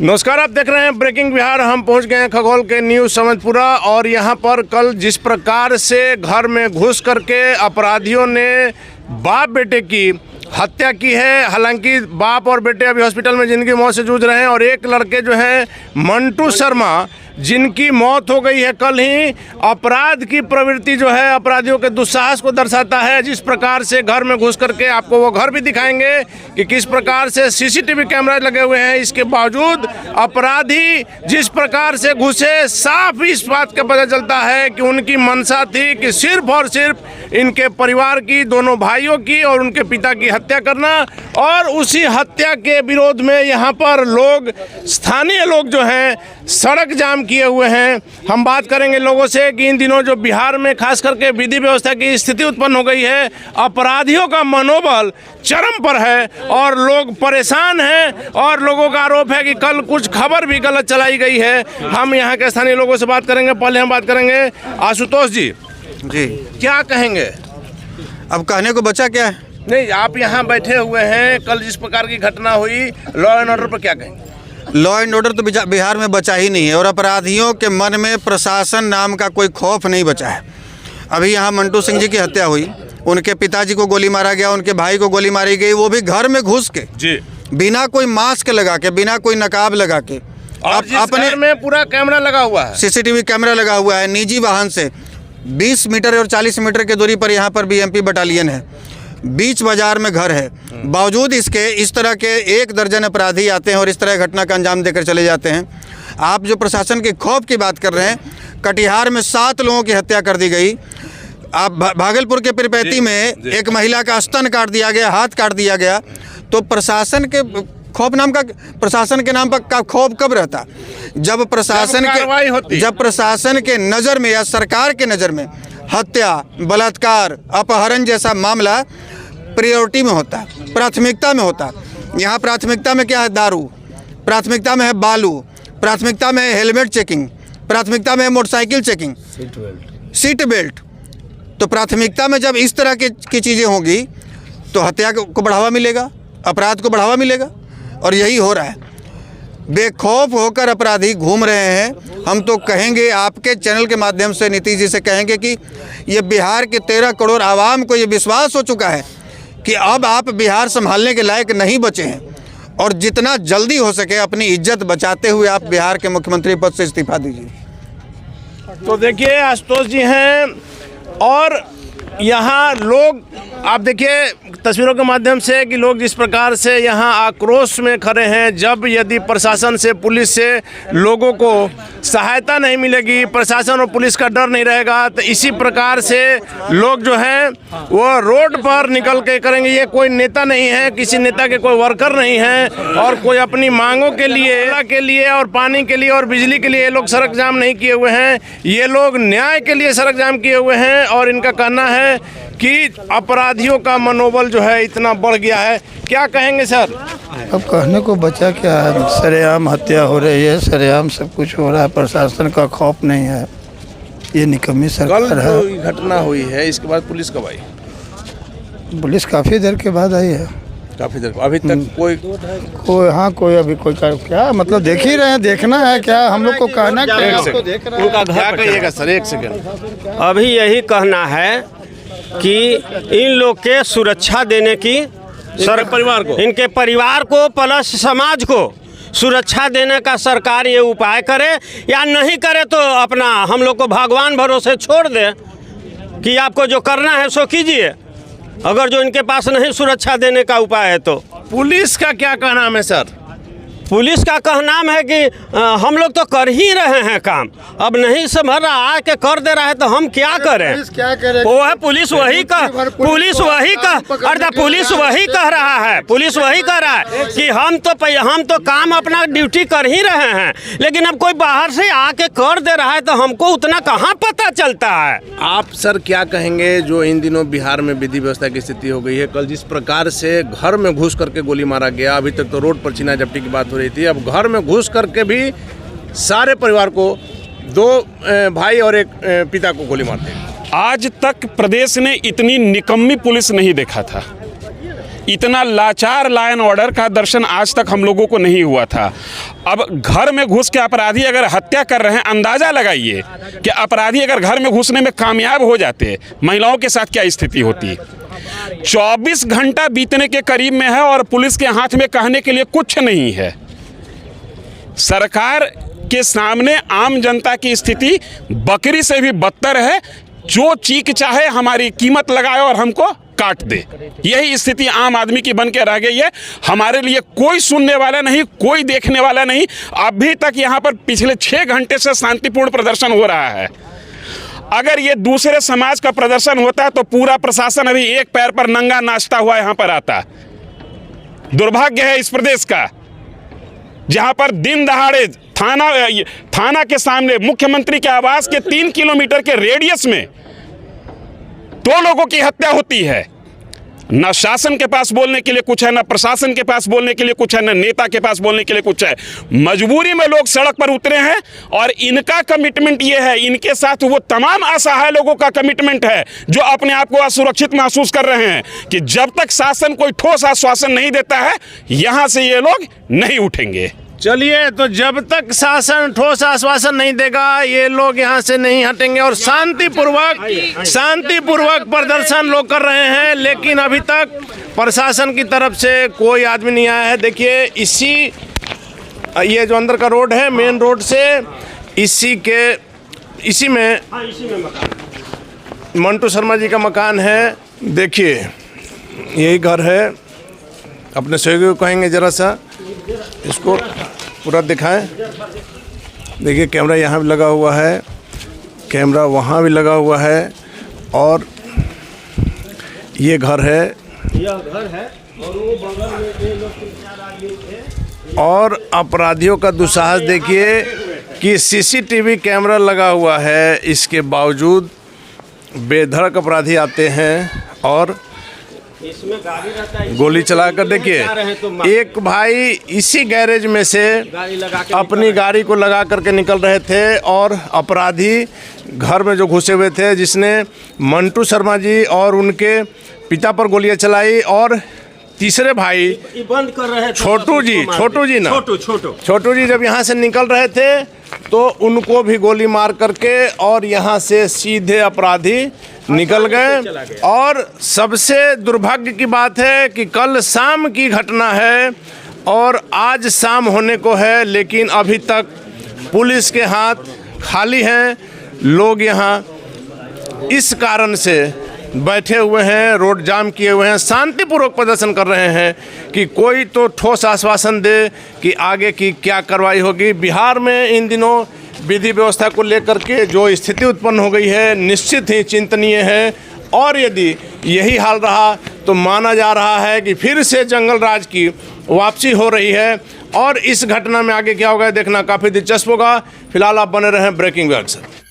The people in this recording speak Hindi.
नमस्कार, आप देख रहे हैं ब्रेकिंग बिहार। हम पहुंच गए हैं खगोल के न्यू समझपुरा और यहां पर कल जिस प्रकार से घर में घुस करके अपराधियों ने बाप बेटे की हत्या की है। हालांकि बाप और बेटे अभी हॉस्पिटल में जिनकी मौत से जूझ रहे हैं और एक लड़के जो हैं मंटू शर्मा जिनकी मौत हो गई है कल ही। अपराध की प्रवृत्ति जो है अपराधियों के दुस्साहस को दर्शाता है। जिस प्रकार से घर में घुस करके, आपको वो घर भी दिखाएंगे कि किस प्रकार से सीसीटीवी कैमरा लगे हुए हैं, इसके बावजूद अपराधी जिस प्रकार से घुसे, साफ इस बात का पता चलता है कि उनकी मंशा थी कि सिर्फ और सिर्फ इनके परिवार की, दोनों भाइयों की और उनके पिता की हत्या करना। और उसी हत्या के विरोध में यहाँ पर लोग, स्थानीय लोग जो हैं सड़क जाम किए हुए हैं। हम बात करेंगे लोगों से कि इन दिनों जो बिहार में खास करके विधि व्यवस्था की स्थिति उत्पन्न हो गई है, अपराधियों का मनोबल चरम पर है और लोग परेशान हैं और लोगों का आरोप है कि कल कुछ खबर भी गलत चलाई गई है। हम यहाँ के स्थानीय लोगों से बात करेंगे। पहले हम बात करेंगे आशुतोष जी। क्या कहेंगे? अब कहने को बचा क्या है? नहीं, आप यहाँ बैठे हुए हैं, कल जिस प्रकार की घटना हुई, लॉ एंड ऑर्डर पर क्या कहेंगे? लॉ एंड ऑर्डर तो बिहार में बचा ही नहीं है और अपराधियों के मन में प्रशासन नाम का कोई खौफ नहीं बचा है। अभी यहाँ मंटू सिंह जी की हत्या हुई, उनके पिताजी को गोली मारा गया, उनके भाई को गोली मारी गई, वो भी घर में घुस के जी, बिना कोई मास्क लगा के, बिना कोई नकाब लगा के। और अपने घर में पूरा कैमरा लगा हुआ है, सीसीटीवी कैमरा लगा हुआ है। निजी वाहन से 20 मीटर और 40 मीटर की दूरी पर यहाँ पर बीएमपी बटालियन है, बीच बाजार में घर है। बावजूद इसके इस तरह के 1 दर्जन अपराधी आते हैं और इस तरह घटना का अंजाम देकर चले जाते हैं। आप जो प्रशासन के खौफ की बात कर रहे हैं, कटिहार में 7 लोगों की हत्या कर दी गई। आप भागलपुर के पिरपैती में एक महिला का स्तन काट दिया गया, हाथ काट दिया गया। तो प्रशासन के खौफ नाम का, प्रशासन के नाम पर का खौफ कब रहता? जब प्रशासन के नज़र में या सरकार के नज़र में हत्या, बलात्कार, अपहरण जैसा मामला प्रायोरिटी में होता है, प्राथमिकता में होता है। यहाँ प्राथमिकता में क्या है? दारू, प्राथमिकता में है बालू, प्राथमिकता में है हेलमेट चेकिंग, प्राथमिकता में है मोटरसाइकिल चेकिंग, सीट बेल्ट। तो प्राथमिकता में जब इस तरह की चीज़ें होंगी तो हत्या को बढ़ावा मिलेगा, अपराध को बढ़ावा मिलेगा। और यही हो रहा है, बेखौफ होकर अपराधी घूम रहे हैं। हम तो कहेंगे, आपके चैनल के माध्यम से नीतीश जी से कहेंगे कि ये बिहार के 13 करोड़ आवाम को ये विश्वास हो चुका है कि अब आप बिहार संभालने के लायक नहीं बचे हैं और जितना जल्दी हो सके अपनी इज्जत बचाते हुए आप बिहार के मुख्यमंत्री पद से इस्तीफा दीजिए। तो देखिए आशुतोष जी हैं और यहाँ लोग, आप देखिए तस्वीरों के माध्यम से कि लोग जिस प्रकार से यहाँ आक्रोश में खड़े हैं। जब यदि प्रशासन से, पुलिस से लोगों को सहायता नहीं मिलेगी, प्रशासन और पुलिस का डर नहीं रहेगा, तो इसी प्रकार से लोग जो हैं वो रोड पर निकल के करेंगे। ये कोई नेता नहीं है, किसी नेता के कोई वर्कर नहीं है और कोई अपनी मांगों के लिए और पानी के लिए और बिजली के लिए ये लोग सड़क जाम नहीं किए हुए हैं। ये लोग न्याय के लिए सड़क जाम किए हुए हैं और इनका कहना है कि अपराधियों का मनोबल जो है इतना बढ़ गया है। क्या कहेंगे सर? अब कहने को बचा क्या है? सरेआम हत्या हो रही है, सरेआम सब कुछ हो रहा है, प्रशासन का खौफ नहीं है। ये निकम्मी सरकार है। कल घटना हुई है, इसके बाद पुलिस कब आई? पुलिस काफ़ी देर के बाद आई है। काफ़ी देर? अभी तक कोई अभी कोई क्या मतलब देख ही रहे हैं, देखना है क्या हम लोग को कहना क्या? क्या कहिएगा सर? 1 सेकंड। अभी यही कहना है कि इन लोग के सुरक्षा देने की, इनके परिवार को प्लस समाज को सुरक्षा देने का सरकार ये उपाय करे, या नहीं करे तो अपना हम लोग को भगवान भरोसे छोड़ दे कि आपको जो करना है सो कीजिए, अगर जो इनके पास नहीं सुरक्षा देने का उपाय है तो। पुलिस का क्या कहना है सर? पुलिस का कहना है कि हम लोग तो कर ही रहे हैं काम, अब नहीं संभल रहा, आके कर दे रहा है तो हम क्या करें? वो है पुलिस वही कह रहा है कि हम तो काम अपना ड्यूटी कर ही रहे हैं, लेकिन अब कोई बाहर से आके कर दे रहा है तो हमको उतना कहाँ पता चलता है। आप सर क्या कहेंगे जो इन दिनों बिहार में विधि व्यवस्था की स्थिति हो गई है? कल जिस प्रकार से घर में घुस करके गोली मारा गया, अभी तक तो रोड पर छीना झपटी की बात हो रही थी, अब घर में घुस करके भी सारे परिवार को, 2 भाई और 1 पिता को गोली मारते हैं। आज तक प्रदेश ने इतनी निकम्मी पुलिस नहीं देखा था। इतना लाचार लॉ एंड ऑर्डर का दर्शन आज तक हम लोगों को नहीं हुआ था। अब घर में घुस के अपराधी अगर हत्या कर रहे हैं, अंदाज़ा लगाइए कि अपराधी अगर घर में घुसने में कामयाब हो जाते, महिलाओं के साथ क्या स्थिति होती। 24 घंटा बीतने के करीब में है और पुलिस के हाथ में कहने के लिए कुछ नहीं है। सरकार के सामने आम जनता की स्थिति बकरी से भी बदतर है। जो चीख चाहे हमारी कीमत लगाए और हमको काट दे, यही स्थिति आम आदमी की बन के रह गई है। हमारे लिए कोई सुनने वाला नहीं, कोई देखने वाला नहीं। अभी तक यहाँ पर पिछले 6 घंटे से शांतिपूर्ण प्रदर्शन हो रहा है। अगर ये दूसरे समाज का प्रदर्शन होता तो पूरा प्रशासन अभी एक पैर पर नंगा नाचता हुआ यहाँ पर आता। दुर्भाग्य है इस प्रदेश का, जहाँ पर दिन दहाड़े थाना के सामने मुख्यमंत्री के आवास के 3 किलोमीटर के रेडियस में 2 लोगों की हत्या होती है। न शासन के पास बोलने के लिए कुछ है, न प्रशासन के पास बोलने के लिए कुछ है, न नेता के पास बोलने के लिए कुछ है। मजबूरी में लोग सड़क पर उतरे हैं और इनका कमिटमेंट ये है, इनके साथ वो तमाम असहाय लोगों का कमिटमेंट है जो अपने आप को असुरक्षित महसूस कर रहे हैं कि जब तक शासन कोई ठोस आश्वासन नहीं देता है, यहाँ से ये लोग नहीं उठेंगे। चलिए, तो जब तक शासन ठोस आश्वासन नहीं देगा ये लोग यहाँ से नहीं हटेंगे और शांतिपूर्वक प्रदर्शन लोग कर रहे हैं। लेकिन अभी तक प्रशासन की तरफ से कोई आदमी नहीं आया है। देखिए, ये जो अंदर का रोड है, मेन रोड से इसी में मंटू शर्मा जी का मकान है। देखिए, यही घर है। अपने सहयोगी को कहेंगे ज़रा सा इसको पूरा दिखाएं। देखिए, कैमरा यहाँ भी लगा हुआ है, कैमरा वहाँ भी लगा हुआ है और ये घर है। और वो बगल में ये लोग 3-4 आदमी थे। और अपराधियों का दुस्साहस देखिए कि सीसीटीवी कैमरा लगा हुआ है, इसके बावजूद बेधड़क अपराधी आते हैं और इसमें गाड़ी रहता है, गोली चला कर। देखिए, एक भाई इसी गैरेज में से अपनी गाड़ी को लगा करके निकल रहे थे और अपराधी घर में जो घुसे हुए थे, जिसने मंटू शर्मा जी और उनके पिता पर गोलियां चलाई और तीसरे भाई बंद कर रहे थे छोटू जी जब यहाँ से निकल रहे थे तो उनको भी गोली मार करके और यहाँ से सीधे अपराधी निकल गए। और सबसे दुर्भाग्य की बात है कि कल शाम की घटना है और आज शाम होने को है, लेकिन अभी तक पुलिस के हाथ खाली हैं। लोग यहाँ इस कारण से बैठे हुए हैं, रोड जाम किए हुए हैं, शांतिपूर्वक प्रदर्शन कर रहे हैं कि कोई तो ठोस आश्वासन दे कि आगे की क्या कार्रवाई होगी। बिहार में इन दिनों विधि व्यवस्था को लेकर के जो स्थिति उत्पन्न हो गई है, निश्चित ही चिंतनीय है। और यदि यही हाल रहा तो माना जा रहा है कि फिर से जंगल राज की वापसी हो रही है। और इस घटना में आगे क्या होगा देखना काफ़ी दिलचस्प होगा। फिलहाल आप बने रहें ब्रेकिंग न्यूज़ से।